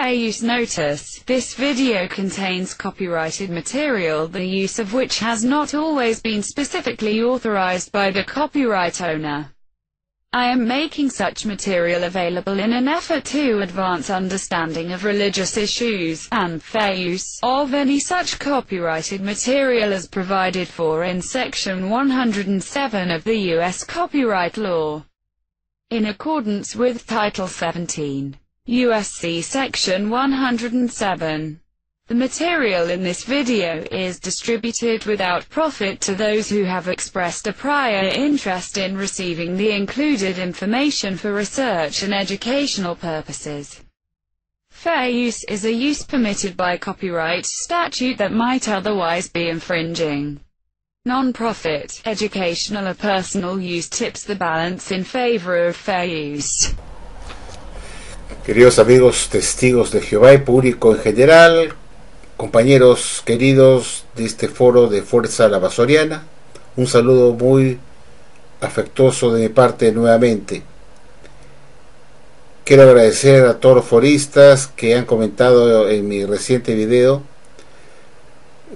Fair use notice. This video contains copyrighted material, the use of which has not always been specifically authorized by the copyright owner. I am making such material available in an effort to advance understanding of religious issues, and fair use of any such copyrighted material as provided for in Section 107 of the U.S. Copyright Law. In accordance with Title 17, U.S.C. Section 107. The material in this video is distributed without profit to those who have expressed a prior interest in receiving the included information for research and educational purposes. Fair use is a use permitted by copyright statute that might otherwise be infringing. Non-profit, educational or personal use tips the balance in favor of fair use. Queridos amigos testigos de Jehová y público en general, compañeros queridos de este foro de Fuerza Lavasoriana, un saludo muy afectuoso de mi parte nuevamente. Quiero agradecer a todos los foristas que han comentado en mi reciente video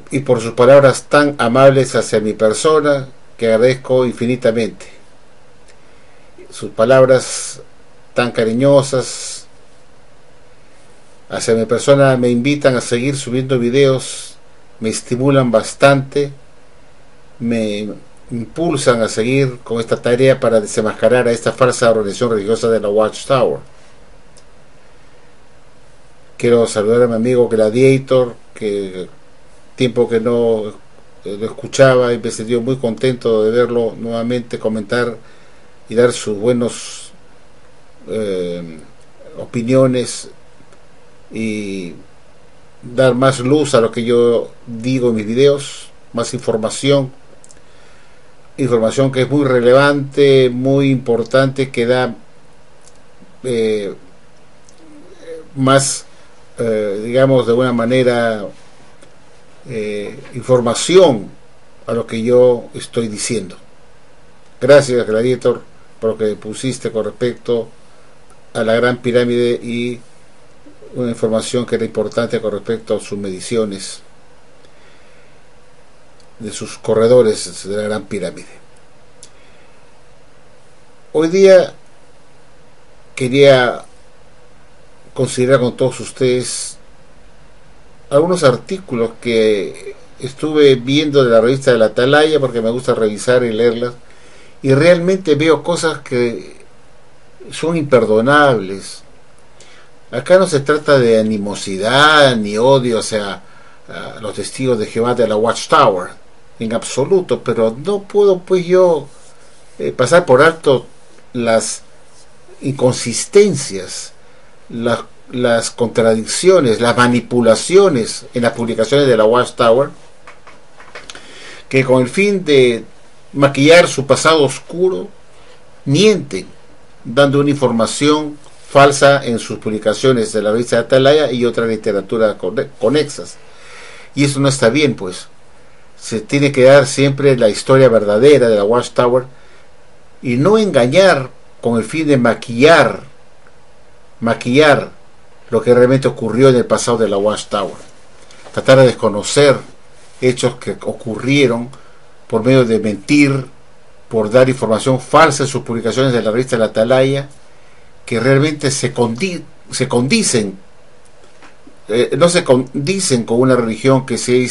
y por sus palabras tan amables hacia mi persona, que agradezco infinitamente. Sus palabras tan cariñosas hacia mi persona me invitan a seguir subiendo videos, me estimulan bastante, me impulsan a seguir con esta tarea para desenmascarar a esta falsa organización religiosa de la Watchtower. Quiero saludar a mi amigo Gladiator, que tiempo que no lo escuchaba y me sentí muy contento de verlo nuevamente comentar y dar sus buenos opiniones y dar más luz a lo que yo digo en mis videos, más información que es muy relevante, muy importante, que da más digamos de alguna manera información a lo que yo estoy diciendo. Gracias, Gladiator, por lo que pusiste con respecto a la Gran Pirámide y una información que era importante con respecto a sus mediciones de sus corredores de la Gran Pirámide. Hoy día quería considerar con todos ustedes algunos artículos que estuve viendo de la revista de la Atalaya, porque me gusta revisar y leerlas, y realmente veo cosas que son imperdonables. Acá no se trata de animosidad ni odio hacia los testigos de Jehová de la Watchtower, en absoluto, pero no puedo pues yo pasar por alto las inconsistencias, las contradicciones, las manipulaciones en las publicaciones de la Watchtower, que con el fin de maquillar su pasado oscuro mienten, dando una información falsa en sus publicaciones de la revista de Atalaya y otra literatura conexas. Y eso no está bien, pues. Se tiene que dar siempre la historia verdadera de la Watchtower y no engañar con el fin de maquillar lo que realmente ocurrió en el pasado de la Watchtower. Tratar de desconocer hechos que ocurrieron por medio de mentir, por dar información falsa en sus publicaciones de la revista de la Atalaya, que realmente no se condicen con una religión que se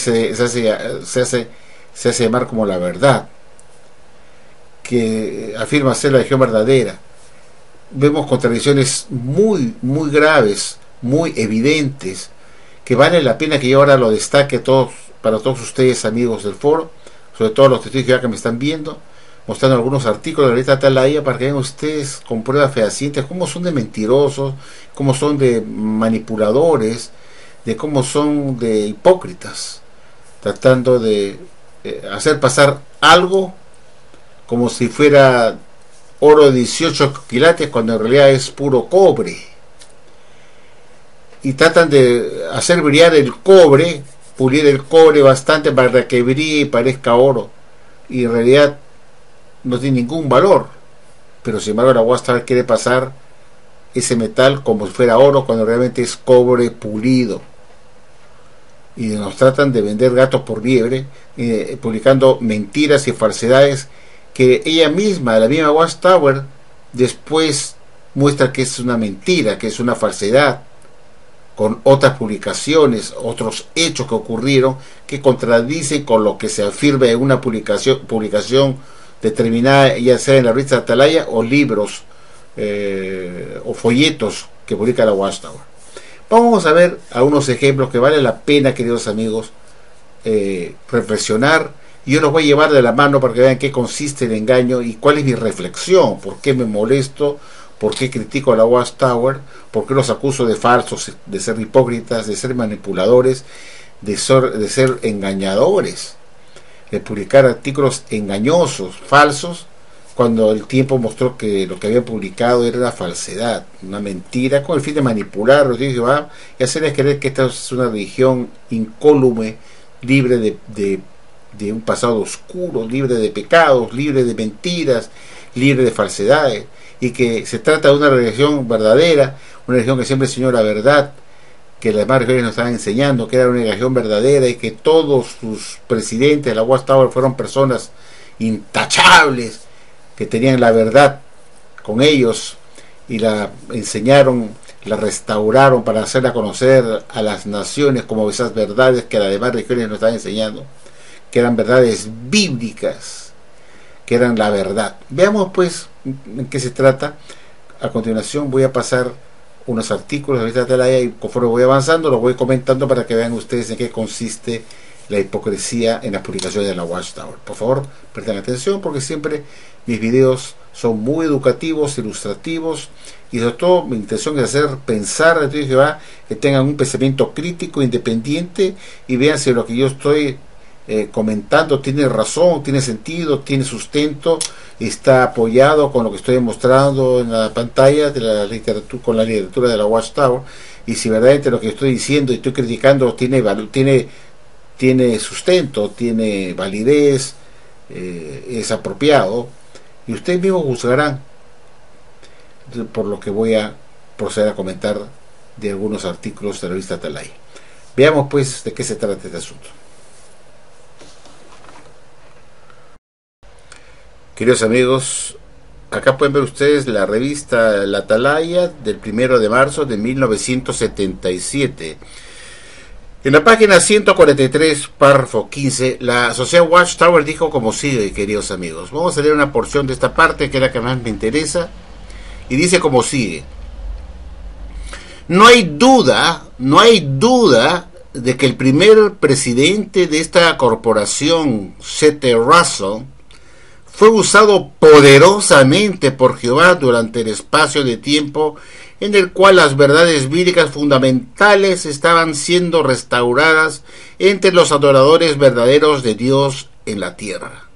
hace llamar como la verdad, que afirma ser la religión verdadera. Vemos contradicciones muy graves, muy evidentes, que vale la pena que yo ahora lo destaque para todos ustedes, amigos del foro, sobre todo los testigos que me están viendo, mostrando algunos artículos de la revista Atalaya para que vean ustedes con pruebas fehacientes cómo son de mentirosos, cómo son de manipuladores, de cómo son de hipócritas, tratando de hacer pasar algo como si fuera oro de 18 quilates cuando en realidad es puro cobre, y tratan de hacer brillar el cobre, pulir el cobre bastante para que brille y parezca oro, y en realidad no tiene ningún valor. Pero sin embargo la Watchtower quiere pasar ese metal como si fuera oro cuando realmente es cobre pulido. Y nos tratan de vender gatos por liebre, publicando mentiras y falsedades que ella misma, la misma Watchtower, después muestra que es una mentira, que es una falsedad, con otras publicaciones, otros hechos que ocurrieron que contradicen con lo que se afirma en una publicación determinada, ya sea en la revista Atalaya o libros o folletos que publica la Watchtower. Vamos a ver algunos ejemplos que vale la pena, queridos amigos, reflexionar, y yo los voy a llevar de la mano para que vean qué consiste el engaño y cuál es mi reflexión, por qué me molesto, por qué critico a la Watchtower, por qué los acuso de falsos, de ser hipócritas, de ser manipuladores, de ser engañadores, de publicar artículos engañosos, falsos, cuando el tiempo mostró que lo que habían publicado era una falsedad, una mentira, con el fin de manipularlos y hacerles creer que esta es una religión incólume, libre de un pasado oscuro, libre de pecados, libre de mentiras, libre de falsedades, y que se trata de una religión verdadera, una religión que siempre enseñó la verdad, que las demás religiones nos estaban enseñando, que era una religión verdadera, y que todos sus presidentes de la Watchtower fueron personas intachables, que tenían la verdad con ellos y la enseñaron, la restauraron para hacerla conocer a las naciones como esas verdades que las demás religiones nos estaban enseñando, que eran verdades bíblicas, que eran la verdad. Veamos pues en qué se trata. A continuación voy a pasar unos artículos de la revista Atalaya y conforme voy avanzando los voy comentando para que vean ustedes en qué consiste la hipocresía en las publicaciones de la Watchtower. Por favor, presten atención porque siempre mis videos son muy educativos, ilustrativos, y sobre todo mi intención es hacer pensar a Jehová, que tengan un pensamiento crítico, independiente, y vean si lo que yo estoy comentando tiene razón, tiene sentido, tiene sustento, está apoyado con lo que estoy mostrando en la pantalla de la literatura, con la literatura de la Watchtower, y si verdaderamente lo que estoy diciendo y estoy criticando tiene sustento, tiene validez, es apropiado, y ustedes mismos juzgarán por lo que voy a proceder a comentar de algunos artículos de la revista Atalaya. Veamos pues de qué se trata este asunto. Queridos amigos, acá pueden ver ustedes la revista La Atalaya del 1 de marzo de 1977. En la página 143, párrafo 15, la sociedad Watchtower dijo como sigue, queridos amigos. Vamos a leer una porción de esta parte que es la que más me interesa, y dice como sigue: no hay duda de que el primer presidente de esta corporación, C.T. Russell, fue usado poderosamente por Jehová durante el espacio de tiempo en el cual las verdades bíblicas fundamentales estaban siendo restauradas entre los adoradores verdaderos de Dios en la tierra.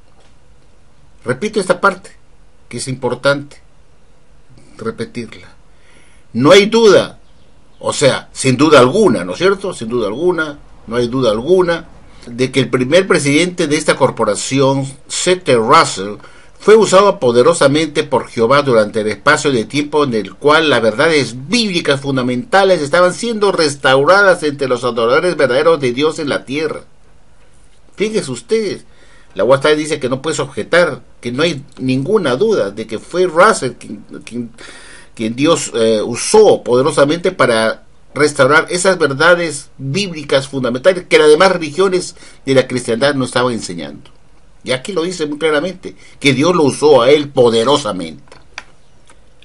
Repito esta parte, que es importante repetirla. No hay duda, o sea, sin duda alguna, ¿no es cierto? Sin duda alguna, no hay duda alguna, de que el primer presidente de esta corporación, C.T. Russell, fue usado poderosamente por Jehová durante el espacio de tiempo en el cual las verdades bíblicas fundamentales estaban siendo restauradas entre los adoradores verdaderos de Dios en la tierra. Fíjense ustedes, la Watchtower dice que no puedes objetar, que no hay ninguna duda de que fue Russell quien Dios usó poderosamente para restaurar esas verdades bíblicas fundamentales que las demás religiones de la cristiandad no estaban enseñando. Y aquí lo dice muy claramente, que Dios lo usó a él poderosamente.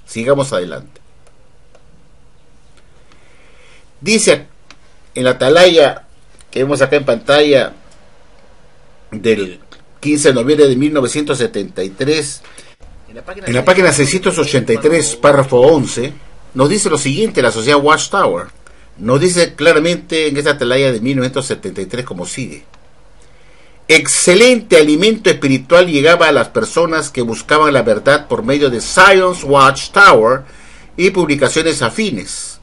Sigamos adelante. Dice en la Atalaya, que vemos acá en pantalla, del 15 de noviembre de 1973, en la página 683, párrafo 11, nos dice lo siguiente: la sociedad Watchtower nos dice claramente en esta Atalaya de 1973 como sigue: excelente alimento espiritual llegaba a las personas que buscaban la verdad por medio de Zion's Watchtower y publicaciones afines.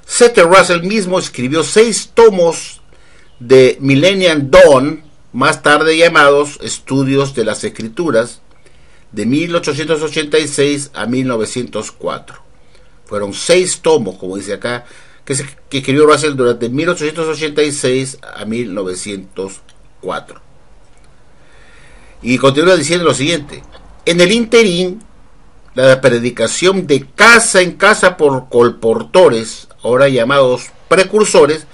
C.T. Russell mismo escribió 6 tomos de Millennium Dawn, más tarde llamados Estudios de las Escrituras, de 1886 a 1904. Fueron 6 tomos, como dice acá, que escribió Russell durante 1886 a 1904. Y continúa diciendo lo siguiente: en el interín, la predicación de casa en casa por colportores, ahora llamados precursores,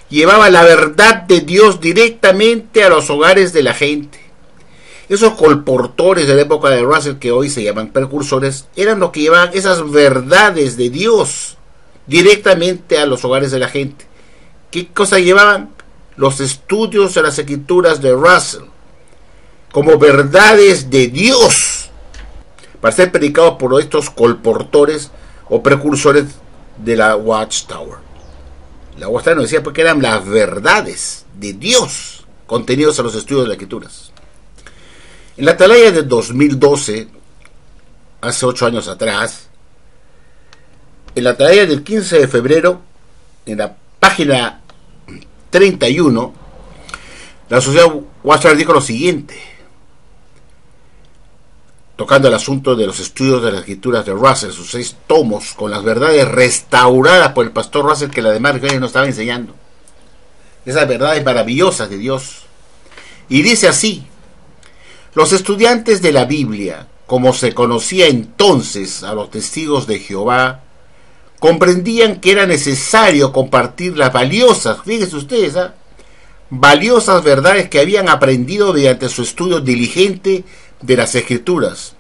llevaba la verdad de Dios directamente a los hogares de la gente. Esos colportores de la época de Russell, que hoy se llaman precursores, eran los que llevaban esas verdades de Dios directamente a los hogares de la gente. ¿Qué cosa llevaban? Los estudios de las escrituras de Russell como verdades de Dios para ser predicados por estos colportores o precursores de la Watchtower. La Watchtower nos decía porque eran las verdades de Dios contenidos en los estudios de las escrituras. En la atalaya de 2012, hace 8 años atrás, en la atalaya del 15 de febrero, en la página 31, la sociedad Watchtower dijo lo siguiente, tocando el asunto de los estudios de las escrituras de Russell, sus 6 tomos con las verdades restauradas por el pastor Russell, que la demás religiones nos estaba enseñando, esas verdades maravillosas de Dios. Y dice así: los estudiantes de la Biblia, como se conocía entonces a los testigos de Jehová, comprendían que era necesario compartir las valiosas, fíjense ustedes, valiosas verdades que habían aprendido mediante su estudio diligente de las Escrituras.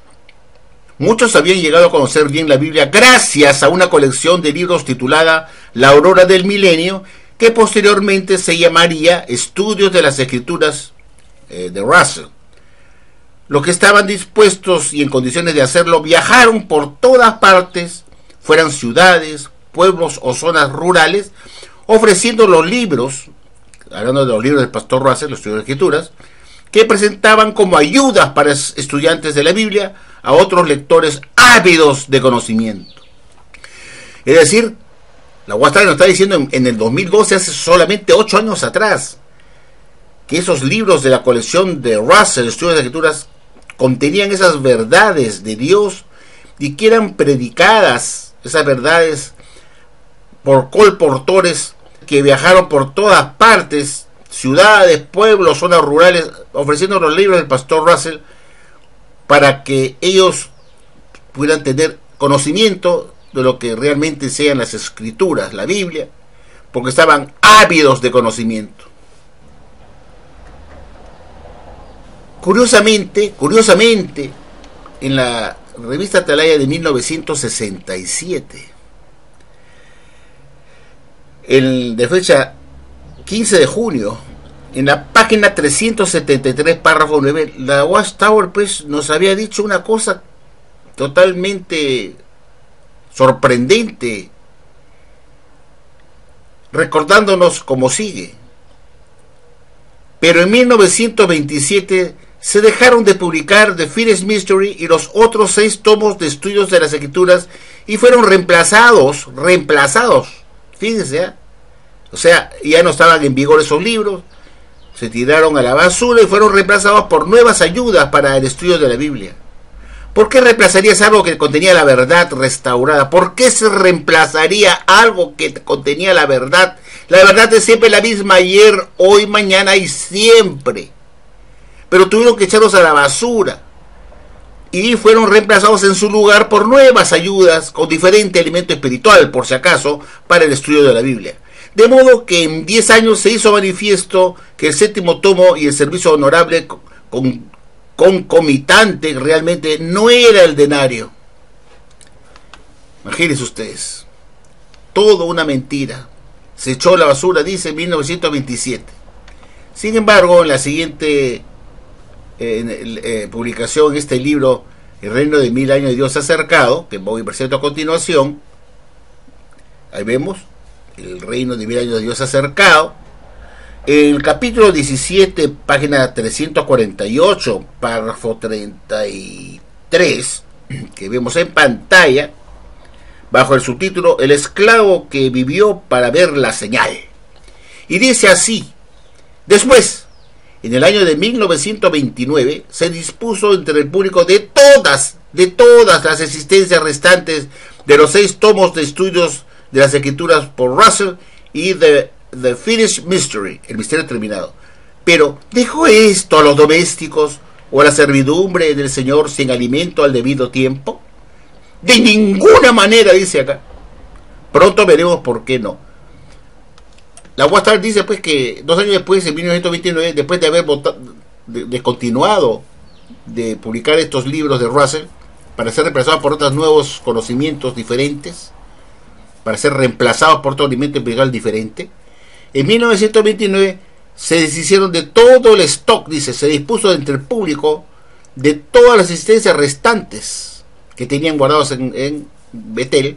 Muchos habían llegado a conocer bien la Biblia gracias a una colección de libros titulada La Aurora del Milenio, que posteriormente se llamaría Estudios de las Escrituras de Russell. Los que estaban dispuestos y en condiciones de hacerlo viajaron por todas partes, fueran ciudades, pueblos o zonas rurales, ofreciendo los libros, hablando de los libros del pastor Russell, los estudios de escrituras, que presentaban como ayudas para estudiantes de la Biblia a otros lectores ávidos de conocimiento. Es decir, la Watchtower nos está diciendo en el 2012, hace solamente 8 años atrás, que esos libros de la colección de Russell, estudios de escrituras, contenían esas verdades de Dios y que eran predicadas, esas verdades, por colportores que viajaron por todas partes, ciudades, pueblos, zonas rurales, ofreciendo los libros del pastor Russell para que ellos pudieran tener conocimiento de lo que realmente sean las escrituras, la Biblia, porque estaban ávidos de conocimiento. Curiosamente, en la revista Atalaya de 1967, de fecha 15 de junio, en la página 373, párrafo 9, la Watchtower pues nos había dicho una cosa totalmente sorprendente, recordándonos como sigue: pero en 1927 se dejaron de publicar The Finis Mystery y los otros 6 tomos de estudios de las escrituras y fueron reemplazados, fíjense, o sea, ya no estaban en vigor esos libros, se tiraron a la basura y fueron reemplazados por nuevas ayudas para el estudio de la Biblia. ¿Por qué reemplazarías algo que contenía la verdad restaurada? ¿Por qué se reemplazaría algo que contenía la verdad? La verdad es siempre la misma, ayer, hoy, mañana y siempre. Pero tuvieron que echarlos a la basura y fueron reemplazados en su lugar por nuevas ayudas con diferente alimento espiritual, por si acaso, para el estudio de la Biblia. De modo que en 10 años se hizo manifiesto que el 7º tomo y el servicio honorable concomitante realmente no era el denario. Imagínense ustedes, todo una mentira. Se echó a la basura, dice, en 1927. Sin embargo, en la siguiente publicación, este libro, El reino de 1000 años de Dios acercado, que voy a presentar a continuación, ahí vemos, El reino de 1000 años de Dios acercado, en el capítulo 17, página 348, párrafo 33, que vemos en pantalla, bajo el subtítulo El esclavo que vivió para ver la señal. Y dice así: después, en el año de 1929, se dispuso entre el público de todas de todas las existencias restantes de los 6 tomos de estudios de las escrituras por Russell y The Finished Mystery, el misterio terminado. Pero ¿dejó esto a los domésticos o a la servidumbre del Señor sin alimento al debido tiempo? De ninguna manera, dice acá. Pronto veremos por qué no. La Watchtower dice pues que 2 años después, en 1929, después de haber descontinuado de publicar estos libros de Russell, para ser reemplazados por otros nuevos conocimientos diferentes, para ser reemplazados por otro alimento espiritual diferente, en 1929 se deshicieron de todo el stock, dice, se dispuso entre el público de todas las existencias restantes que tenían guardados en Betel,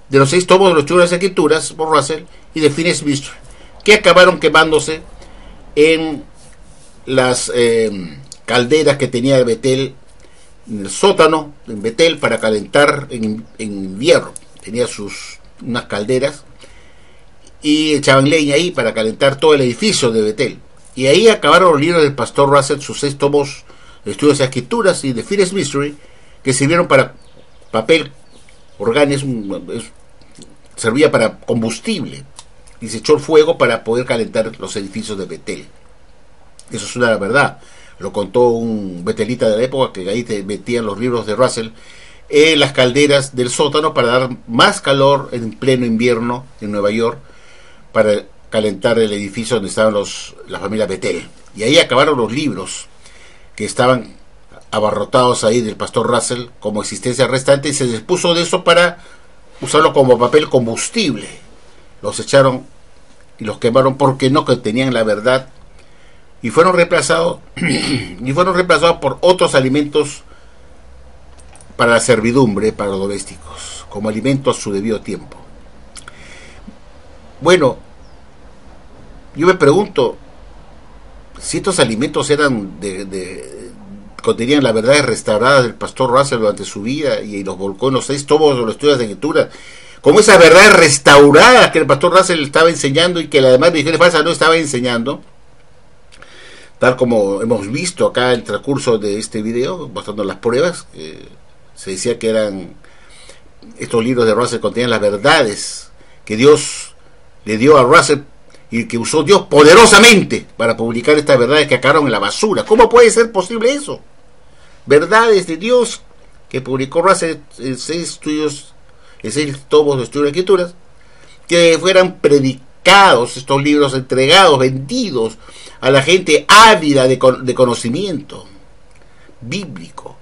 de los 6 tomos de los estudios de las escrituras por Russell y de Finished Mystery, que acabaron quemándose en las calderas que tenía Betel, en el sótano en Betel, para calentar en invierno. Tenía unas calderas y echaban leña ahí para calentar todo el edificio de Betel. Y ahí acabaron los libros del pastor Russell, sus 6 tomos de estudios de las escrituras y de Finished Mystery, que sirvieron para papel orgánico, servía para combustible, y se echó el fuego para poder calentar los edificios de Betel. Eso es una verdad. Lo contó un betelita de la época, que ahí te metían los libros de Russell en las calderas del sótano para dar más calor en pleno invierno en Nueva York, para calentar el edificio donde estaban la familia Betel. Y ahí acabaron los libros que estaban abarrotados ahí del pastor Russell como existencia restante, y se dispuso de eso para usarlo como papel combustible. Los echaron y los quemaron porque no contenían la verdad, y fueron reemplazados por otros alimentos para la servidumbre, para los domésticos, como alimento a su debido tiempo. Bueno, yo me pregunto si estos alimentos eran contenían las verdades restauradas del pastor Russell durante su vida, y los volcó en los 6 tomos de los estudios de escritura, como esas verdades restauradas que el pastor Russell estaba enseñando y que la demás religiones falsas no estaba enseñando, tal como hemos visto acá en el transcurso de este video, mostrando las pruebas. Se decía que estos libros de Russell contenían las verdades que Dios le dio a Russell y que usó Dios poderosamente para publicar estas verdades que acabaron en la basura. ¿Cómo puede ser posible eso? Verdades de Dios que publicó Russell en 6 tomos de estudio de escrituras, que fueran predicados, estos libros entregados, vendidos a la gente ávida de conocimiento bíblico,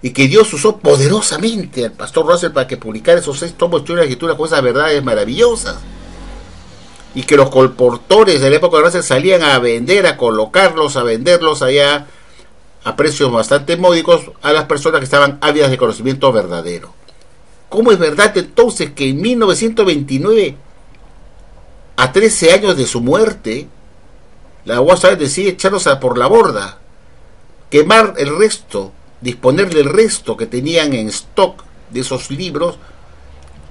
y que Dios usó poderosamente al pastor Russell para que publicara esos 6 tomos de estudio de escrituras con esas verdades maravillosas, y que los colportores de la época de Russell salían a vender, a colocarlos, a venderlos allá a precios bastante módicos a las personas que estaban ávidas de conocimiento verdadero. ¿Cómo es verdad entonces que en 1929, a 13 años de su muerte, la Watchtower decide echarlos por la borda, quemar el resto, disponer del resto que tenían en stock de esos libros,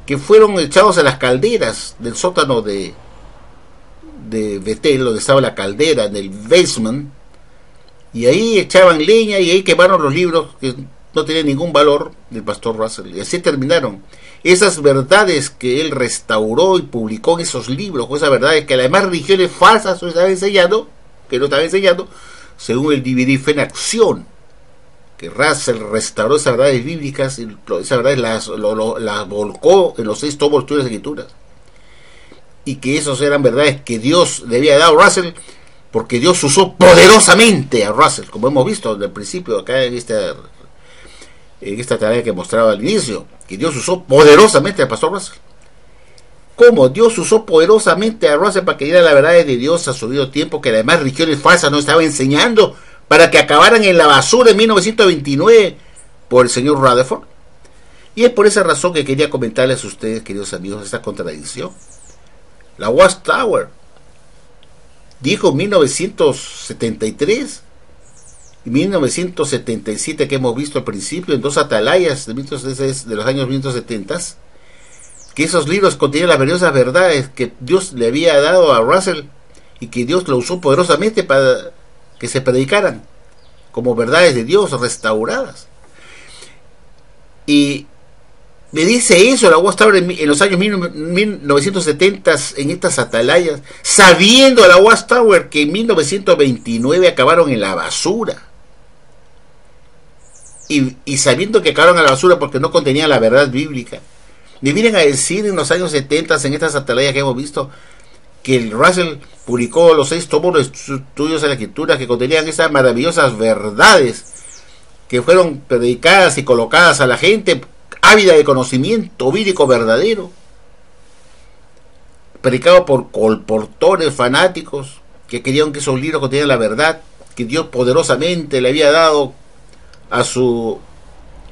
que fueron echados a las calderas del sótano de Betel, donde estaba la caldera, en el basement, y ahí echaban leña y ahí quemaron los libros que no tenían ningún valor del pastor Russell? Y así terminaron esas verdades que él restauró y publicó en esos libros, esas verdades que las demás religiones falsas no estaban enseñando, según el DVD Fe en Acción, que Russell restauró esas verdades bíblicas y esas verdades las volcó en los 6 tomos de estudios de escrituras, y que esas eran verdades que Dios le había dado a Russell, porque Dios usó poderosamente a Russell, como hemos visto desde el principio acá en esta tarea que mostraba al inicio, que Dios usó poderosamente al pastor Russell. ¿Cómo? Dios usó poderosamente a Russell para que diera la verdad de Dios a su debido tiempo, que además religiones falsas no estaban enseñando, para que acabaran en la basura en 1929 por el señor Rutherford. Y es por esa razón que quería comentarles a ustedes, queridos amigos, esta contradicción. La Watchtower dijo en 1973 y 1977, que hemos visto al principio en 2 atalayas de los años 1970, que esos libros contenían las valiosas verdades que Dios le había dado a Russell, y que Dios lo usó poderosamente para que se predicaran como verdades de Dios restauradas. Y me dice eso la Watchtower en los años 1970 en estas atalayas, sabiendo la Watchtower que en 1929 acabaron en la basura. Y sabiendo que acabaron en la basura porque no contenían la verdad bíblica. Me vienen a decir en los años 70 en estas atalayas que hemos visto que el Russell publicó los 6 tomos de estudios de la escritura que contenían esas maravillosas verdades que fueron predicadas y colocadas a la gente ávida de conocimiento bíblico verdadero, predicado por colportores fanáticos que querían que esos libros contenieran la verdad que Dios poderosamente le había dado a su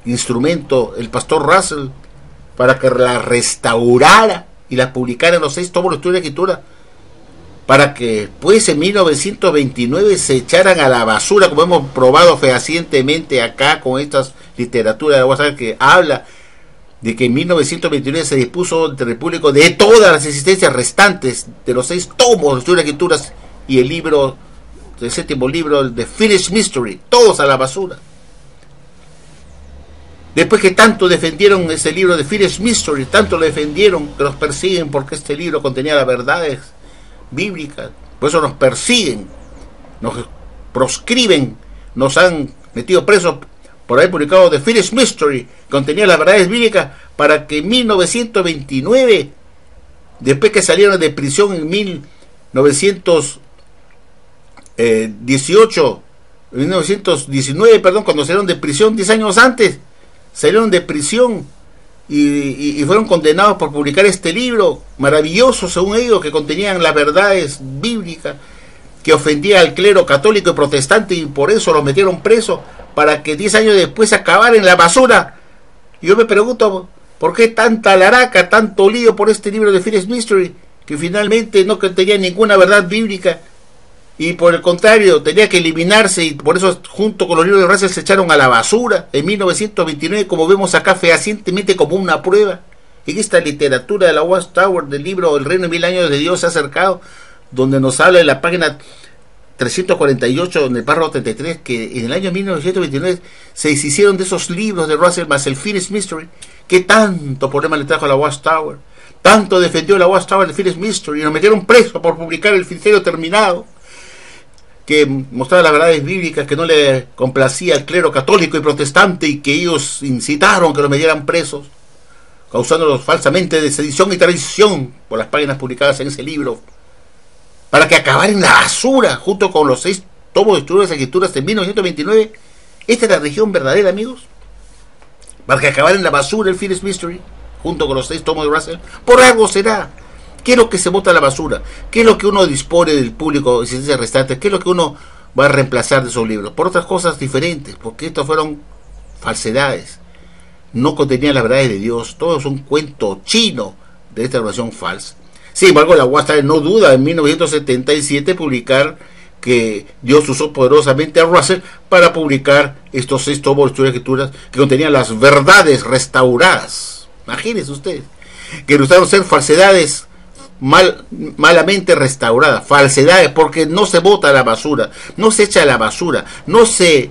instrumento, el pastor Russell, para que la restaurara y la publicara en los 6 tomos de estudio de la escritura, para que pues en 1929 se echaran a la basura, como hemos probado fehacientemente acá con estas literaturas de WhatsApp, que habla de que en 1929 se dispuso entre el público de todas las existencias restantes de los 6 tomos de estudio de escrituras y el libro, el 7º libro, el The Finished Mystery, todos a la basura. Después que tanto defendieron ese libro de Finished Mystery, tanto lo defendieron que los persiguen porque este libro contenía las verdades bíblicas, por eso nos persiguen, nos proscriben, nos han metido presos por haber publicado The Finished Mystery, que contenía las verdades bíblicas, para que en 1929, después que salieron de prisión en 1919, cuando salieron de prisión 10 años antes, salieron de prisión y fueron condenados por publicar este libro maravilloso, según ellos, que contenían las verdades bíblicas, que ofendía al clero católico y protestante, y por eso los metieron presos, para que 10 años después acabar en la basura. Y yo me pregunto, ¿por qué tanta laraca, tanto lío por este libro de Finished Mystery, que finalmente no contenía ninguna verdad bíblica, y por el contrario tenía que eliminarse, y por eso junto con los libros de Russell se echaron a la basura en 1929, como vemos acá fehacientemente como una prueba en esta literatura de la Watchtower del libro El Reino de 1000 años de Dios se ha acercado, donde nos habla en la página 348, en el párrafo 33, que en el año 1929 se hicieron de esos libros de Russell más el Finished Mystery, que tanto problema le trajo a la Watchtower, tanto defendió la Watchtower el Finished Mystery, y nos metieron preso por publicar el Finished terminado, que mostraba las verdades bíblicas que no le complacía al clero católico y protestante, y que ellos incitaron que los metieran presos, causándolos falsamente de sedición y traición por las páginas publicadas en ese libro, para que acabara en la basura junto con los 6 tomos de estudios de escrituras de 1929. Esta es la religión verdadera, amigos, para que acabara en la basura el Finished Mystery junto con los 6 tomos de Russell. Por algo será. ¿Qué es lo que se bota a la basura? ¿Qué es lo que uno dispone del público de existencia restante? ¿Qué es lo que uno va a reemplazar de esos libros? Por otras cosas diferentes, porque estos fueron falsedades, no contenían las verdades de Dios, todo es un cuento chino de esta oración falsa. Sin embargo, la Watchtower no duda en 1977 publicar que Dios usó poderosamente a Russell para publicar estos 6 tomos de estudio de escrituras que contenían las verdades restauradas. Imagínense ustedes, que resultaron ser falsedades malamente restauradas, falsedades, porque no se bota a la basura, no se echa a la basura, no se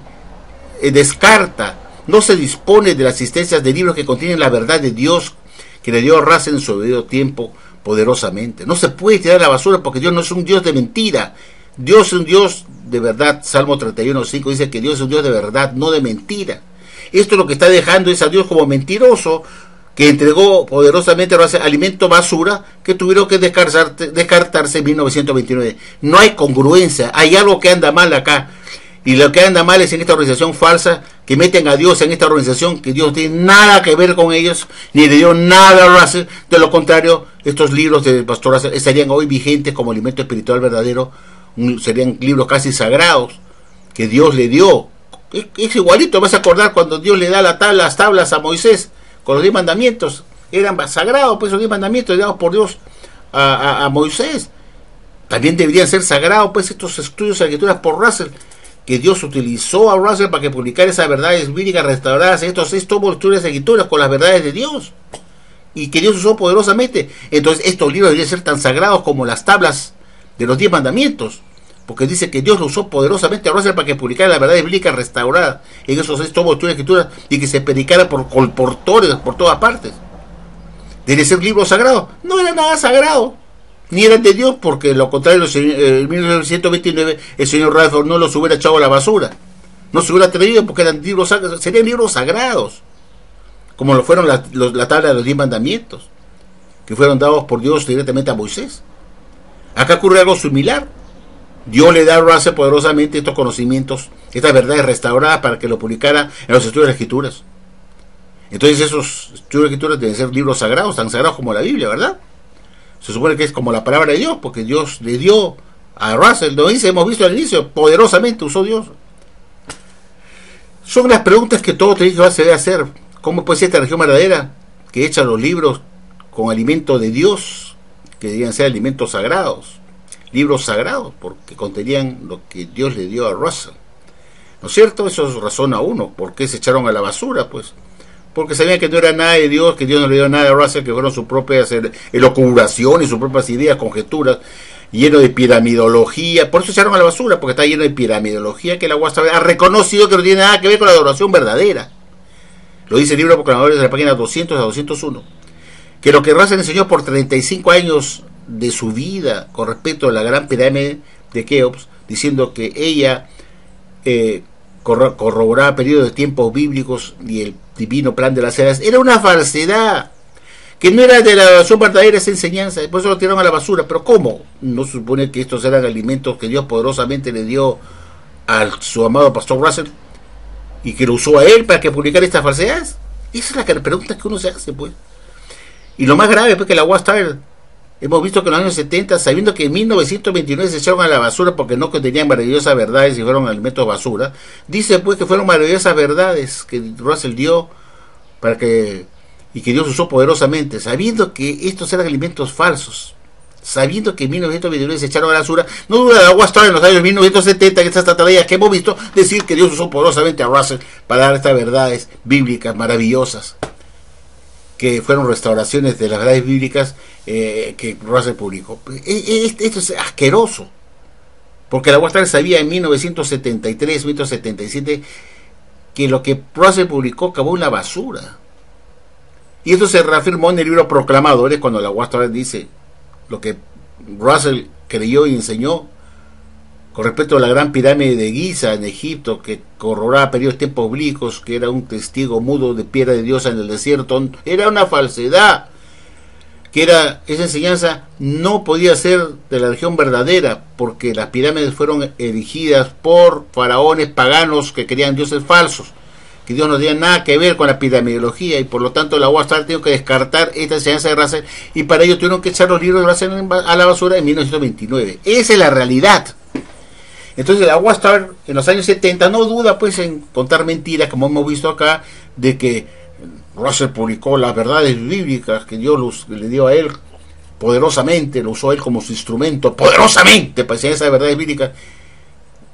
descarta, no se dispone de las existencias de libros que contienen la verdad de Dios que le dio a Russell en su debido tiempo poderosamente. No se puede tirar a la basura, porque Dios no es un Dios de mentira, Dios es un Dios de verdad. Salmo 31:5 dice que Dios es un Dios de verdad, no de mentira. Esto lo que está dejando es a Dios como mentiroso, que entregó poderosamente alimento basura que tuvieron que descartarse en 1929. No hay congruencia, hay algo que anda mal acá, y lo que anda mal es en esta organización falsa, que meten a Dios en esta organización, que Dios no tiene nada que ver con ellos, ni le dio nada a Russell. De lo contrario, estos libros del pastor Russell estarían hoy vigentes como alimento espiritual verdadero, serían libros casi sagrados que Dios le dio. Es igualito, vas a acordar cuando Dios le da las tablas a Moisés con los 10 mandamientos, eran sagrados, pues los 10 mandamientos dados por Dios a Moisés. También deberían ser sagrados pues estos estudios de escrituras por Russell, que Dios utilizó a Russell para que publicara esas verdades bíblicas restauradas en estos 6 tomos de estudios de escrituras con las verdades de Dios, y que Dios usó poderosamente. Entonces estos libros deberían ser tan sagrados como las tablas de los 10 mandamientos, porque dice que Dios lo usó poderosamente a Russell para que publicara la verdad bíblica restaurada en esos 6 tomos de escrituras y que se predicara por colportores por todas partes. ¿Debe ser libro sagrado? No era nada sagrado, ni eran de Dios, porque lo contrario, en 1929 el señor Radford no los hubiera echado a la basura, no se hubiera atrevido, porque eran libros sagrados, serían libros sagrados, como lo fueron la tabla de los 10 mandamientos, que fueron dados por Dios directamente a Moisés. Acá ocurre algo similar. Dios le da a Russell poderosamente estos conocimientos, estas verdades restauradas para que lo publicara en los estudios de las Escrituras. Entonces esos estudios de las Escrituras deben ser libros sagrados, tan sagrados como la Biblia, ¿verdad? Se supone que es como la palabra de Dios, porque Dios le dio a Russell, lo dice, hemos visto al inicio, poderosamente usó Dios. Son las preguntas que todo teórico se debe hacer. ¿Cómo puede ser esta religión verdadera que echa los libros con alimento de Dios, que debían ser alimentos sagrados? Libros sagrados, porque contenían lo que Dios le dio a Russell, ¿no es cierto? Eso razona uno. ¿Por qué se echaron a la basura? Pues porque sabían que no era nada de Dios, que Dios no le dio nada a Russell, que fueron sus propias elucubraciones y sus propias ideas, conjeturas, lleno de piramidología. Por eso se echaron a la basura, porque está lleno de piramidología, que la UAS ha reconocido que no tiene nada que ver con la adoración verdadera. Lo dice el libro de Proclamadores de la página 200 a 201, que lo que Russell enseñó por 35 años de su vida con respecto a la gran pirámide de Keops, diciendo que ella corroboraba periodos de tiempos bíblicos y el divino plan de las eras, era una falsedad, que no era de la adoración verdadera esa enseñanza. Por eso lo tiraron a la basura. Pero ¿cómo? ¿No se supone que estos eran alimentos que Dios poderosamente le dio a su amado pastor Russell y que lo usó a él para que publicara estas falsedades? Esa es la pregunta que uno se hace, pues. Y lo más grave, pues, que la Watchtower, hemos visto que en los años 70, sabiendo que en 1929 se echaron a la basura porque no contenían maravillosas verdades y fueron alimentos basura, dice pues que fueron maravillosas verdades que Russell dio para que, y que Dios usó poderosamente, sabiendo que estos eran alimentos falsos, sabiendo que en 1929 se echaron a la basura. No duda la Watchtower en los años 1970, que estas tareas que hemos visto, decir que Dios usó poderosamente a Russell para dar estas verdades bíblicas maravillosas, que fueron restauraciones de las verdades bíblicas que Russell publicó. Esto es asqueroso, porque la Watchtower sabía en 1973, 1977, que lo que Russell publicó acabó en la basura. Y esto se reafirmó en el libro Proclamadores, cuando la Watchtower dice lo que Russell creyó y enseñó con respecto a la gran pirámide de Giza en Egipto, que corroboraba periodos tiempos bíblicos, que era un testigo mudo de piedra de Dios en el desierto. Era una falsedad, que era esa enseñanza no podía ser de la religión verdadera, porque las pirámides fueron erigidas por faraones paganos que querían dioses falsos, que Dios no tenía nada que ver con la piramidología, y por lo tanto la Watchtower tuvo que descartar esta enseñanza de Russell, y para ello tuvieron que echar los libros de Russell a la basura en 1929. Esa es la realidad. Entonces la Watchtower en los años 70 no duda pues en contar mentiras, como hemos visto acá, de que Russell publicó las verdades bíblicas que Dios le dio a él poderosamente, lo usó a él como su instrumento poderosamente para enseñar esas verdades bíblicas,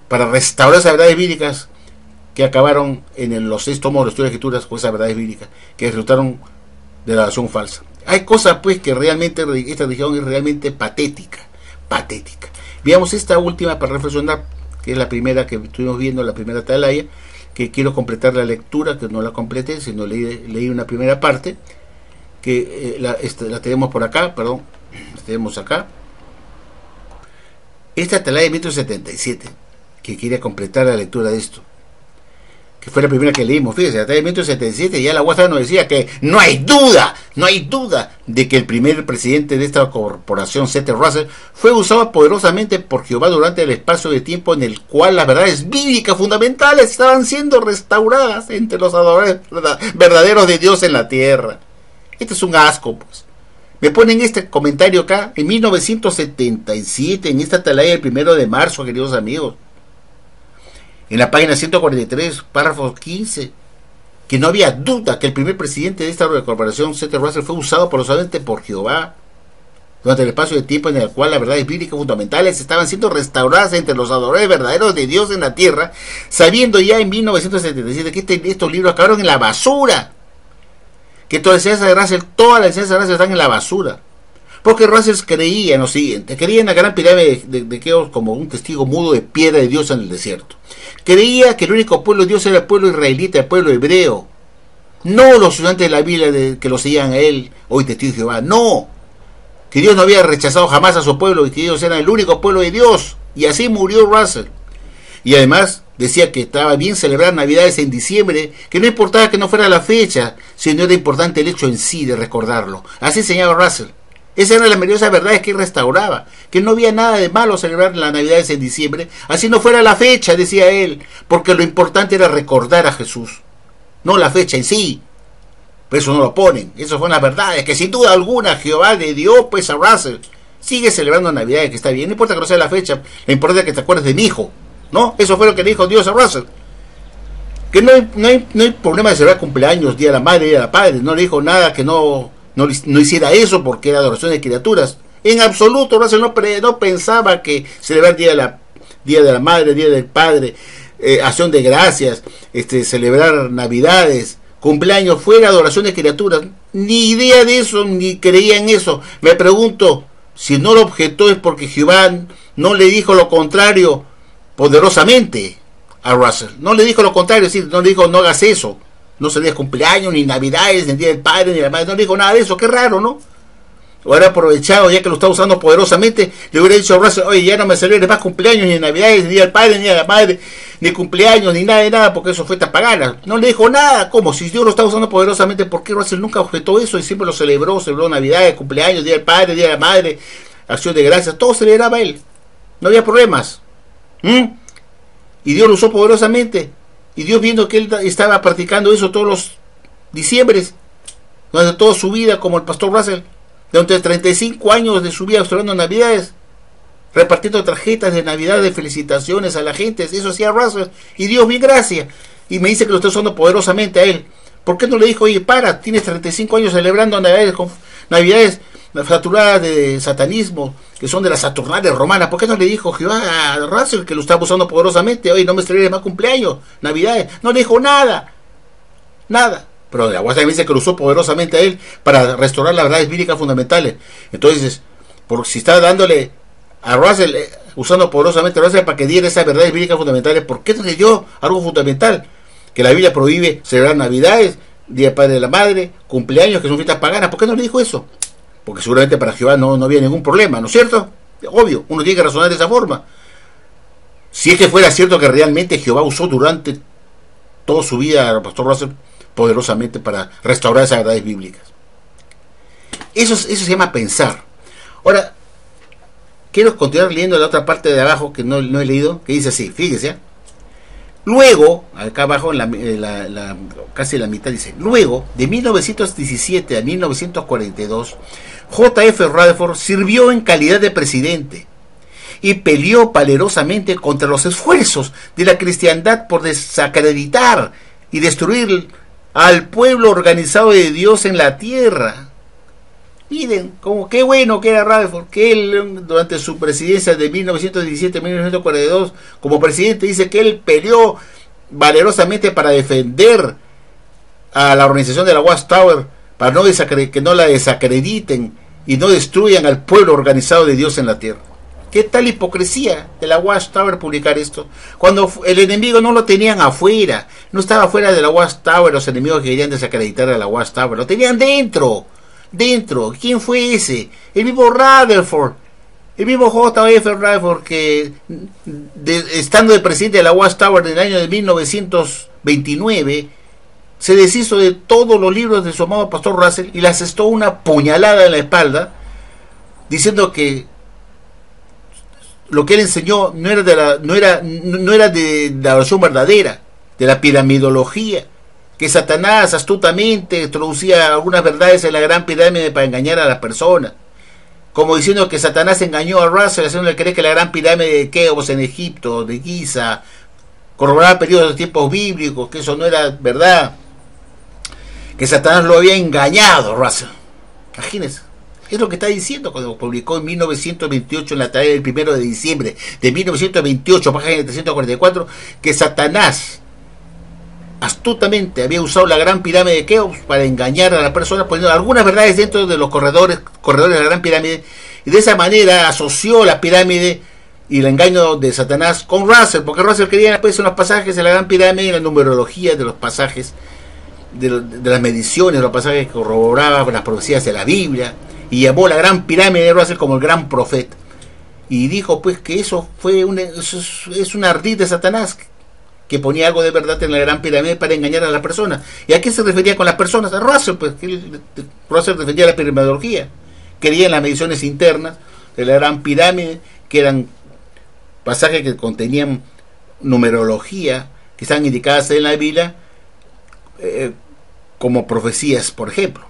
para restaurar esas verdades bíblicas que acabaron en los 6 tomos de los estudios de escrituras con esas verdades bíblicas que resultaron de la adoración falsa. Hay cosas pues que realmente esta religión es realmente patética. Veamos esta última para reflexionar, que es la primera que estuvimos viendo, la primera atalaya, que quiero completar la lectura, que no la completé, sino leí una primera parte, que la tenemos por acá, perdón, la tenemos acá. Esta atalaya de 1977, que quiere completar la lectura de esto, que fue la primera que leímos. Fíjense, hasta el 1977 ya la Watchtower nos decía que no hay duda de que el primer presidente de esta corporación, C.T. Russell, fue usado poderosamente por Jehová durante el espacio de tiempo en el cual las verdades bíblicas fundamentales estaban siendo restauradas entre los adoradores verdaderos de Dios en la tierra. Este es un asco, pues. Me ponen este comentario acá, en 1977, en esta atalaya del 1 de marzo, queridos amigos, en la página 143, párrafo 15, que no había duda que el primer presidente de esta corporación, C.T. Russell, fue usado poderosamente por Jehová durante el espacio de tiempo en el cual las verdades bíblicas fundamentales estaban siendo restauradas entre los adoradores verdaderos de Dios en la tierra, sabiendo ya en 1977 que estos libros acabaron en la basura, que todas las enseñanzas de Russell están en la basura, Porque Russell creía en lo siguiente, creía en la gran pirámide de Keops como un testigo mudo de piedra de Dios en el desierto. Creía que el único pueblo de Dios era el pueblo israelita, el pueblo hebreo. No los estudiantes de la Biblia que lo seguían a él, hoy testigo de Jehová, no. Que Dios no había rechazado jamás a su pueblo y que ellos eran el único pueblo de Dios. Y así murió Russell. Y además decía que estaba bien celebrar Navidades en diciembre, que no importaba que no fuera la fecha, sino era importante el hecho en sí de recordarlo. Así enseñaba Russell. Esa era la maravillosa verdad que él restauraba, que no había nada de malo celebrar las Navidades en diciembre, así no fuera la fecha, decía él, porque lo importante era recordar a Jesús, no la fecha en sí. Pero eso no lo ponen, esas son las verdades, que sin duda alguna Jehová le dio pues a Russell. Sigue celebrando Navidades, que está bien, no importa que no sea la fecha, lo importante es que te acuerdes de mi hijo, ¿no? Eso fue lo que le dijo Dios a Russell. Que no hay problema de celebrar cumpleaños, Día de la Madre, Día de la Padre, no le dijo nada que no hiciera eso porque era adoración de criaturas. En absoluto, Russell no pensaba que celebrar Día de la Madre, Día del Padre, acción de gracias, celebrar Navidades, cumpleaños, fuera adoración de criaturas. Ni idea de eso, ni creía en eso. Me pregunto, si no lo objetó es porque Jehová no le dijo lo contrario poderosamente a Russell. No le dijo lo contrario, es decir, no le dijo no hagas eso. No se le cumpleaños, ni Navidades, ni el Día del Padre, ni la Madre. No le dijo nada de eso. Qué raro, ¿no? Hubiera aprovechado, ya que lo está usando poderosamente, le hubiera dicho a Russell, oye, ya no me celebres más cumpleaños, ni Navidades, ni Día del Padre, ni de la Madre, ni cumpleaños, ni nada de nada, porque eso fue pagana. No le dijo nada. ¿Cómo? Si Dios lo está usando poderosamente, ¿por qué Russell nunca objetó eso? Y siempre lo celebró Navidades, cumpleaños, Día del Padre, Día de la Madre, acción de gracias, todo celebraba él. No había problemas. Y Dios lo usó poderosamente. Y Dios, viendo que él estaba practicando eso todos los diciembres, durante toda su vida, como el pastor Russell, durante 35 años de su vida celebrando Navidades, repartiendo tarjetas de Navidad de felicitaciones a la gente, eso hacía Russell, y Dios, bien gracias, y me dice que lo está usando poderosamente a él. ¿Por qué no le dijo, oye, tienes 35 años celebrando Navidades saturadas de satanismo, que son de las Saturnales romanas? ¿Por qué no le dijo Jehová a Russell que lo estaba usando poderosamente? Oye, no me celebres más cumpleaños, Navidades. No le dijo nada. Pero la guasa me dice que lo usó poderosamente a él para restaurar las verdades bíblicas fundamentales. Entonces, si está dándole a Russell, usando poderosamente a Russell para que diera esas verdades bíblicas fundamentales, ¿por qué no le dio algo fundamental? Que la Biblia prohíbe celebrar Navidades, Día del Padre y de la Madre, cumpleaños, que son fiestas paganas. ¿Por qué no le dijo eso? Porque seguramente para Jehová no había ningún problema, ¿no es cierto? Obvio, uno tiene que razonar de esa forma. Si es que fuera cierto que realmente Jehová usó durante toda su vida al pastor Russell poderosamente para restaurar esas verdades bíblicas. Eso se llama pensar. Ahora, quiero continuar leyendo la otra parte de abajo que no he leído, que dice así, fíjese. Luego, acá abajo, casi la mitad dice, luego, de 1917 a 1942, J.F. Rutherford sirvió en calidad de presidente y peleó valerosamente contra los esfuerzos de la cristiandad por desacreditar y destruir al pueblo organizado de Dios en la tierra. Miren, como qué bueno que era Rutherford, que él durante su presidencia de 1917 a 1942 como presidente dice que él peleó valerosamente para defender a la organización de la Watchtower, para que no la desacrediten y no destruyan al pueblo organizado de Dios en la tierra. ¿Qué tal hipocresía de la Watchtower publicar esto? Cuando el enemigo no lo tenían afuera, no estaba fuera de la Watchtower, los enemigos que querían desacreditar a la Watchtower, lo tenían dentro. ¿Quién fue ese? El mismo Rutherford, el mismo J.F. Rutherford, que estando de presidente de la Watchtower en el año de 1929, se deshizo de todos los libros de su amado pastor Russell y le asestó una puñalada en la espalda, diciendo que lo que él enseñó no era de la oración verdadera, de la piramidología, que Satanás astutamente introducía algunas verdades en la gran pirámide para engañar a la persona, como diciendo que Satanás engañó a Russell haciéndole creer que la gran pirámide de Keops en Egipto, de Giza, corroboraba periodos de tiempos bíblicos, que eso no era verdad, que Satanás lo había engañado a Russell. Imagínense, es lo que está diciendo cuando publicó en 1928 en la tarea del 1 de diciembre de 1928, página 344, que Satanás astutamente había usado la Gran Pirámide de Keops para engañar a la persona, poniendo algunas verdades dentro de los corredores de la Gran Pirámide, y de esa manera asoció la pirámide y el engaño de Satanás con Russell, porque Russell quería pues unos pasajes de la Gran Pirámide y la numerología de los pasajes, de las mediciones de los pasajes que corroboraban las profecías de la Biblia, y llamó la Gran Pirámide de Russell como el gran profeta, y dijo pues que eso es un ardid de Satanás, que ponía algo de verdad en la Gran Pirámide para engañar a la persona. ¿Y a qué se refería con las personas? A Russell, pues Russell defendía la piramidología, creía en las mediciones internas de la Gran Pirámide, que eran pasajes que contenían numerología, que están indicadas en la Biblia como profecías, por ejemplo,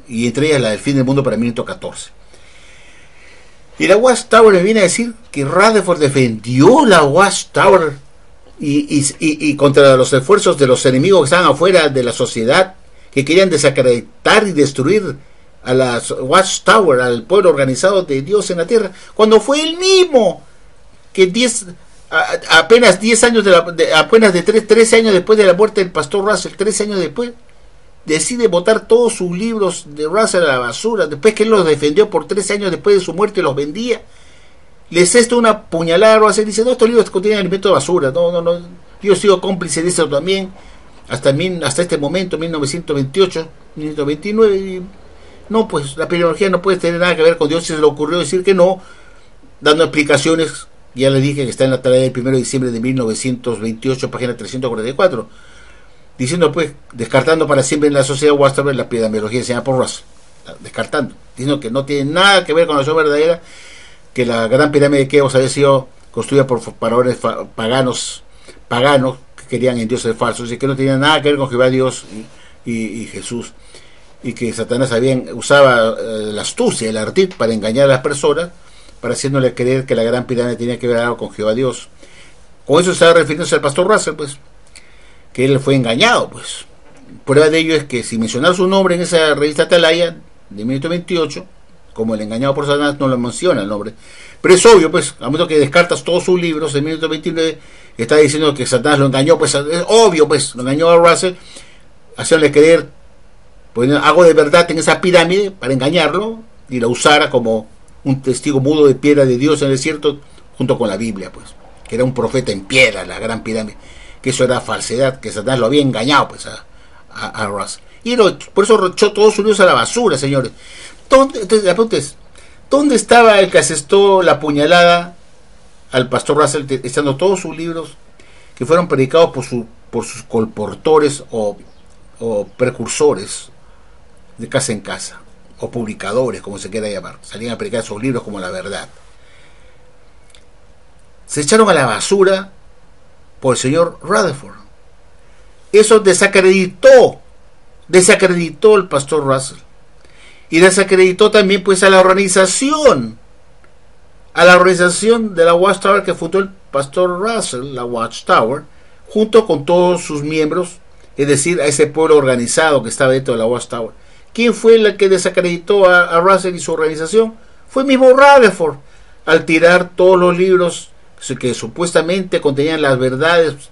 y entre ellas la del fin del mundo para 1914. Y la Watchtower me viene a decir que Rutherford defendió la Watchtower y contra los esfuerzos de los enemigos que estaban afuera de la sociedad, que querían desacreditar y destruir a la Watchtower, al pueblo organizado de Dios en la tierra, cuando fue él mismo que apenas 10 años apenas de 13 años después de la muerte del pastor Russell, 13 años después, decide botar todos sus libros de Russell a la basura, después que él los defendió por 13 años después de su muerte y los vendía. Les esto una puñalada a Russell, dice, no, estos libros contienen alimento de basura, no, yo he sido cómplice de eso también, hasta este momento, 1928, 1929, y no, pues la piramidología no puede tener nada que ver con Dios. Se le ocurrió decir que no, dando explicaciones. Ya le dije que está en la tarea del 1 de diciembre de 1928, página 344, diciendo pues, descartando para siempre en la sociedad Watchtower la piramidología enseñada por Russell, descartando, diciendo que no tiene nada que ver con la razón verdadera, que la Gran Pirámide de Keops había sido construida por faraones paganos que querían en dioses falsos, y que no tenía nada que ver con Jehová Dios y Jesús, y que Satanás usaba la astucia, el ardid para engañar a las personas, para haciéndole creer que la Gran Pirámide tenía que ver algo con Jehová Dios. Con eso estaba refiriéndose al pastor Russell, pues, que él fue engañado, pues. Prueba de ello es que sin mencionar su nombre en esa revista Atalaya de 1928, como el engañado por Satanás, no lo menciona el nombre, pero es obvio, pues, a momento que descartas todos sus libros en 1929, está diciendo que Satanás lo engañó, pues es obvio, pues, lo engañó a Russell, haciéndole creer, pues, algo de verdad en esa pirámide para engañarlo, y la usara como un testigo mudo de piedra de Dios en el desierto, junto con la Biblia, pues, que era un profeta en piedra, la Gran Pirámide, que eso era falsedad, que Satanás lo había engañado, pues, a Russell. Y por eso echó todos sus libros a la basura, señores. Entonces, la pregunta es, ¿dónde estaba el que asestó la puñalada al pastor Russell, estando todos sus libros que fueron predicados por sus colportores o precursores de casa en casa, o publicadores, como se quiera llamar, salían a predicar esos libros como la verdad? Se echaron a la basura por el señor Rutherford. Eso desacreditó al pastor Russell, y desacreditó también pues a la organización de la Watchtower que fundó el pastor Russell, la Watchtower, junto con todos sus miembros, es decir, a ese pueblo organizado que estaba dentro de la Watchtower. ¿Quién fue el que desacreditó a Russell y su organización? Fue el mismo Rutherford, al tirar todos los libros que supuestamente contenían las verdades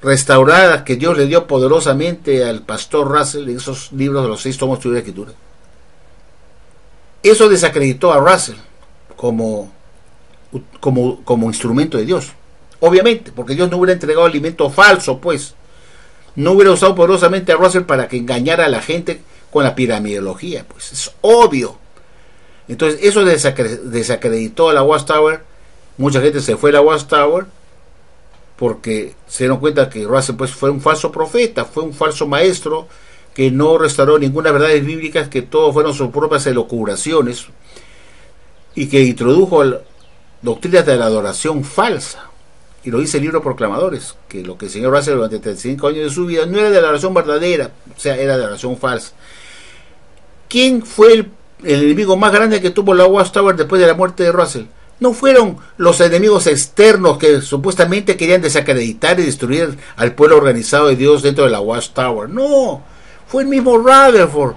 restauradas que Dios le dio poderosamente al pastor Russell, en esos libros de los 6 tomos de la Escritura. Eso desacreditó a Russell como instrumento de Dios, obviamente, porque Dios no hubiera entregado alimento falso, pues no hubiera usado poderosamente a Russell para que engañara a la gente con la piramidología, pues es obvio. Entonces eso desacreditó a la Watchtower. Mucha gente se fue a la Watchtower porque se dieron cuenta que Russell pues fue un falso profeta, fue un falso maestro, que no restauró ninguna verdades bíblicas, que todo fueron sus propias elucubraciones, y que introdujo doctrinas de la adoración falsa. Y lo dice el libro Proclamadores, que lo que el señor Russell durante 35 años de su vida no era de la adoración verdadera, o sea, era de adoración falsa. ¿Quién fue el enemigo más grande que tuvo la Watchtower después de la muerte de Russell? No fueron los enemigos externos que supuestamente querían desacreditar y destruir al pueblo organizado de Dios dentro de la Watchtower. No, fue el mismo Rutherford,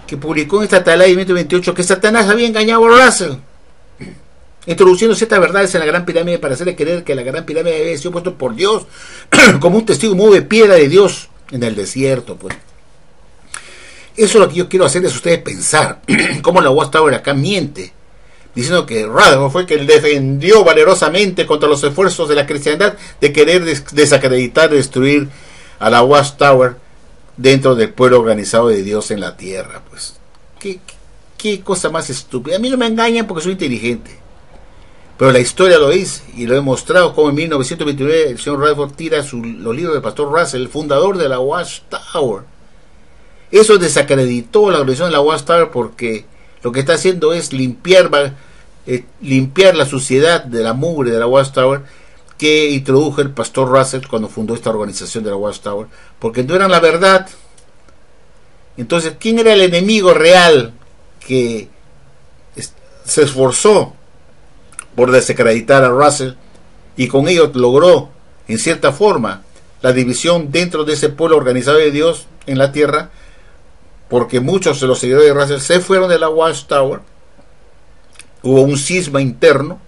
que publicó en esta Atalaya de 1928 que Satanás había engañado a Russell. introduciendo ciertas verdades en la Gran Pirámide para hacerle creer que la Gran Pirámide había sido puesto por Dios como un testigo muy de piedra de Dios en el desierto, pues. Eso es lo que yo quiero hacerles a ustedes pensar, cómo la Watchtower acá miente, diciendo que Rutherford fue quien defendió valerosamente contra los esfuerzos de la cristiandad de querer desacreditar y destruir a la Watchtower dentro del pueblo organizado de Dios en la tierra. Pues qué cosa más estúpida. A mí no me engañan porque soy inteligente, pero la historia lo dice, y lo he mostrado como en 1929 el señor Rutherford tira los libros del pastor Russell, el fundador de la Watchtower. Eso desacreditó la organización de la Watchtower, porque lo que está haciendo es limpiar la suciedad de la mugre de la Watchtower que introdujo el pastor Russell cuando fundó esta organización de la Watchtower, porque no eran la verdad. Entonces, ¿quién era el enemigo real que se esforzó por desacreditar a Russell y con ello logró, en cierta forma, la división dentro de ese pueblo organizado de Dios en la tierra? Porque muchos de los seguidores de Russell se fueron de la Watchtower, hubo un cisma interno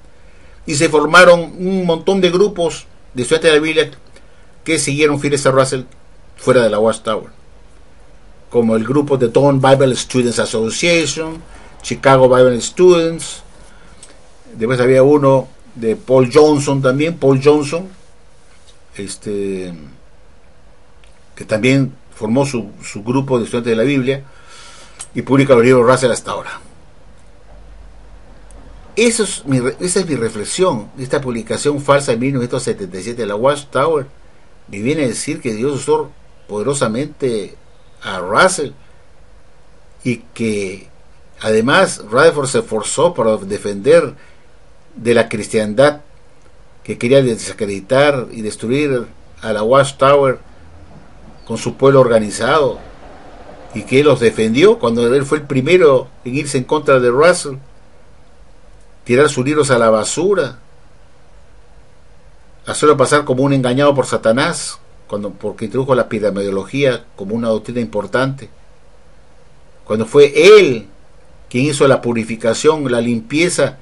y se formaron un montón de grupos de estudiantes de la Biblia que siguieron fieles a Russell fuera de la Watchtower, como el grupo de Dawn Bible Students Association, Chicago Bible Students. Después había uno de Paul Johnson también, que también formó su grupo de estudiantes de la Biblia y publica los libros Russell hasta ahora. Esa es mi reflexión de esta publicación falsa de 1977 de la Watchtower. Me viene a decir que Dios usó poderosamente a Russell y que además Rutherford se esforzó para defender de la cristiandad que quería desacreditar y destruir a la Watchtower con su pueblo organizado, y que él los defendió cuando él fue el primero en irse en contra de Russell, tirar sus libros a la basura, hacerlo pasar como un engañado por Satanás, porque introdujo la piramidología como una doctrina importante, cuando fue él quien hizo la purificación, la limpieza,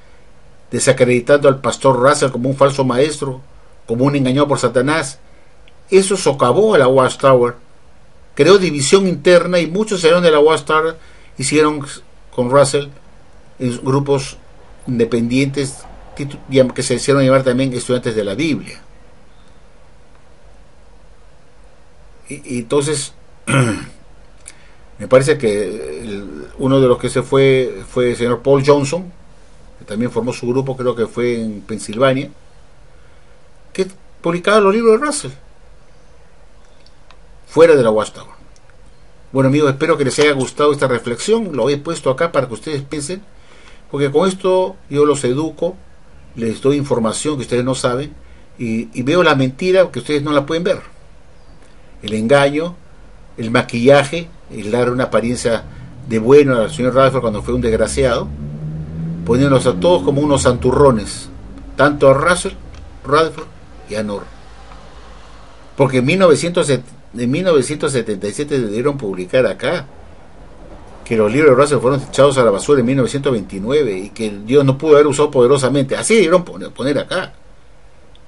desacreditando al pastor Russell como un falso maestro, como un engañado por Satanás. Eso socavó a la Watchtower, creó división interna, y muchos salieron de la Watchtower y siguieron con Russell en grupos independientes que se hicieron llamar también estudiantes de la Biblia. Y entonces me parece que uno de los que se fue el señor Paul Johnson, que también formó su grupo, creo que fue en Pensilvania, que publicaba los libros de Russell fuera de la Watchtower. Bueno, amigos, espero que les haya gustado esta reflexión. Lo he puesto acá para que ustedes piensen, porque con esto yo los educo, les doy información que ustedes no saben, y veo la mentira que ustedes no la pueden ver, el engaño, el maquillaje, el dar una apariencia de bueno al señor Rutherford cuando fue un desgraciado, poniéndolos a todos como unos santurrones, tanto a Russell, Rutherford y a Norr. Porque en 1977 debieron publicar acá que los libros de Russell fueron echados a la basura en 1929 y que Dios no pudo haber usado poderosamente. Así debieron poner acá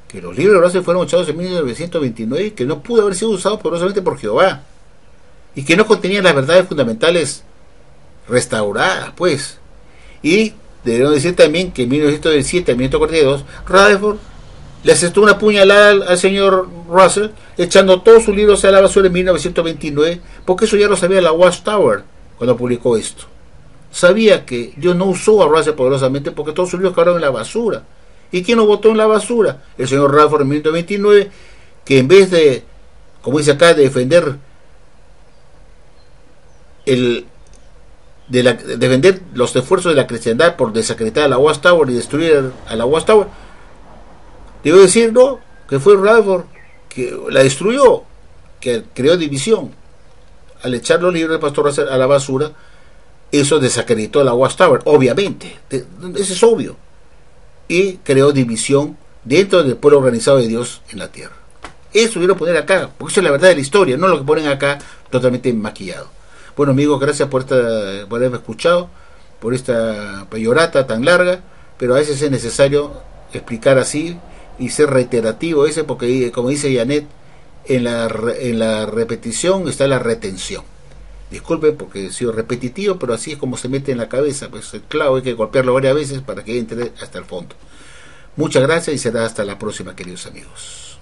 que los libros de Russell fueron echados en 1929 y que no pudo haber sido usado poderosamente por Jehová, y que no contenían las verdades fundamentales restauradas, pues. Y debieron decir también que en 1917 a 1942 Rutherford le asestó una puñalada al señor Russell, echando todos sus libros a la basura en 1929, porque eso ya lo sabía la Watchtower cuando publicó esto. Sabía que Dios no usó a Russell poderosamente porque todos sus libros quedaron en la basura. ¿Y quién lo botó en la basura? El señor Rutherford en 1929, que en vez de, como dice acá, de defender defender los esfuerzos de la cristiandad por desacreditar a la Watchtower y destruir a la Watchtower, debo decir, no, que fue Rutherford que la destruyó, que creó división al echar los libros del pastor Russell a la basura. Eso desacreditó a la Watchtower, obviamente, eso es obvio, y creó división dentro del pueblo organizado de Dios en la tierra. Eso quiero poner acá, porque eso es la verdad de la historia, no lo que ponen acá totalmente maquillado. Bueno, amigos, gracias por haberme escuchado, por esta peyorata tan larga. pero a veces es necesario explicar así y ser reiterativo ese, porque como dice Janet, en la repetición está la retención. Disculpe porque he sido repetitivo, pero así es como se mete en la cabeza, pues el clavo hay que golpearlo varias veces para que entre hasta el fondo. Muchas gracias y será hasta la próxima, queridos amigos.